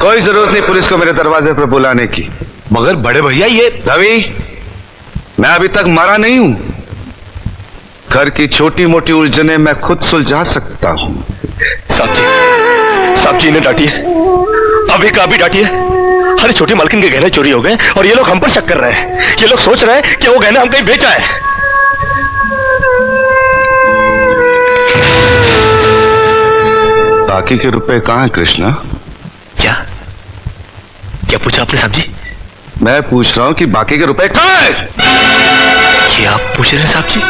कोई जरूरत नहीं पुलिस को मेरे दरवाजे पर बुलाने की। मगर बड़े भैया ये रवि, मैं अभी तक मरा नहीं हूं। घर की छोटी मोटी उलझने मैं खुद सुलझा सकता हूं। साहब जी ने डांटी है, अभी का भी डांटी है। अरे छोटी मालकिन के गहने चोरी हो गए और ये लोग हम पर शक कर रहे हैं। ये लोग सोच रहे हैं कि वो गहने हम कहीं बेचा है। बाकी के रुपए कहां है कृष्णा? क्या क्या पूछा आपने साहब जी? मैं पूछ रहा हूं कि बाकी के रुपए कहां है? ये आप पूछ रहे हैं साहब जी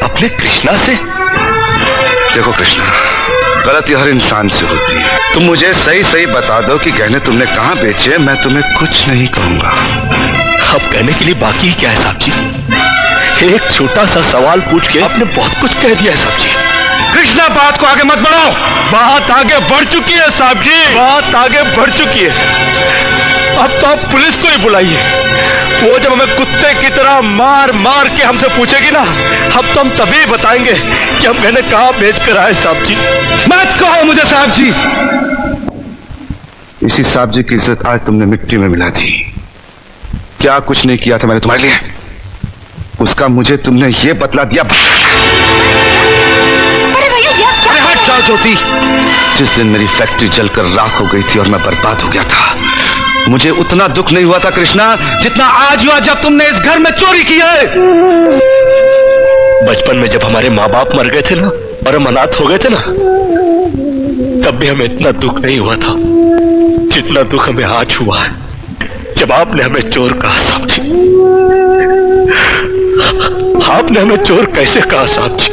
अपने कृष्णा से? देखो कृष्णा, गलती हर इंसान से होती है। तुम मुझे सही सही बता दो कि गहने तुमने कहां बेचे, मैं तुम्हें कुछ नहीं कहूंगा। अब कहने के लिए बाकी क्या है साहब जी? एक छोटा सा सवाल पूछ के आपने बहुत कुछ कह दिया है साहब जी। कृष्णा, बात को आगे मत बढ़ाओ। बात आगे बढ़ चुकी है साहब जी, बात आगे बढ़ चुकी है। अब तो आप पुलिस को ही बुलाइए। वो जब हमें कुत्ते की तरह मार मार के हमसे पूछेगी ना, अब तो हम तभी बताएंगे कि हम गहने कहां बेच कर आए साहब जी। मत कहो मुझे साहब जी। इसी साहब जी की इज्जत आज तुमने मिट्टी में मिला दी। क्या कुछ नहीं किया था मैंने तुम्हारे लिए, उसका मुझे तुमने ये बतला दिया। अरे हट जाओ ज्योति। जिस दिन मेरी फैक्ट्री जलकर राख हो गई थी और मैं बर्बाद हो गया था, मुझे उतना दुख नहीं हुआ था कृष्णा जितना आज हुआ जब तुमने इस घर में चोरी की है। बचपन में जब हमारे माँ बाप मर गए थे ना और हम अनाथ हो गए थे ना, तब भी हमें इतना दुख नहीं हुआ था जितना दुख हमें आज हुआ है जब आपने हमें चोर कहा साहब जी। आपने हमें चोर कैसे कहा साहब जी?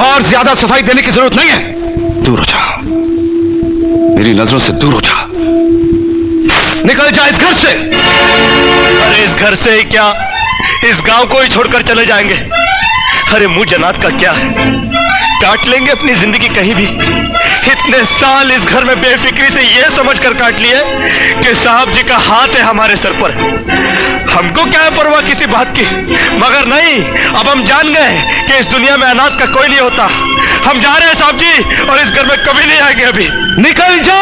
और ज्यादा सफाई देने की जरूरत नहीं है। दूर हो जा, मेरी नजरों से दूर हो जा। निकल जा इस घर से। अरे इस घर से ही क्या, इस गांव को ही छोड़कर चले जाएंगे। अरे मुंह जनात का क्या है, काट लेंगे अपनी जिंदगी कहीं भी। इतने साल इस घर में बेफिक्री से ये समझकर काट लिए कि साहब जी का हाथ है हमारे सर पर। हमको क्या है परवाह किसी बात की, मगर नहीं, अब हम जान गए कि इस दुनिया में अनाथ का कोई नहीं होता। हम जा रहे हैं साहब जी और इस घर में कभी नहीं आएंगे। अभी निकल जा।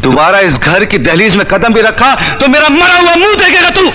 दोबारा इस घर की दहलीज में कदम भी रखा तो मेरा मरा हुआ मुंह देखेगा तू।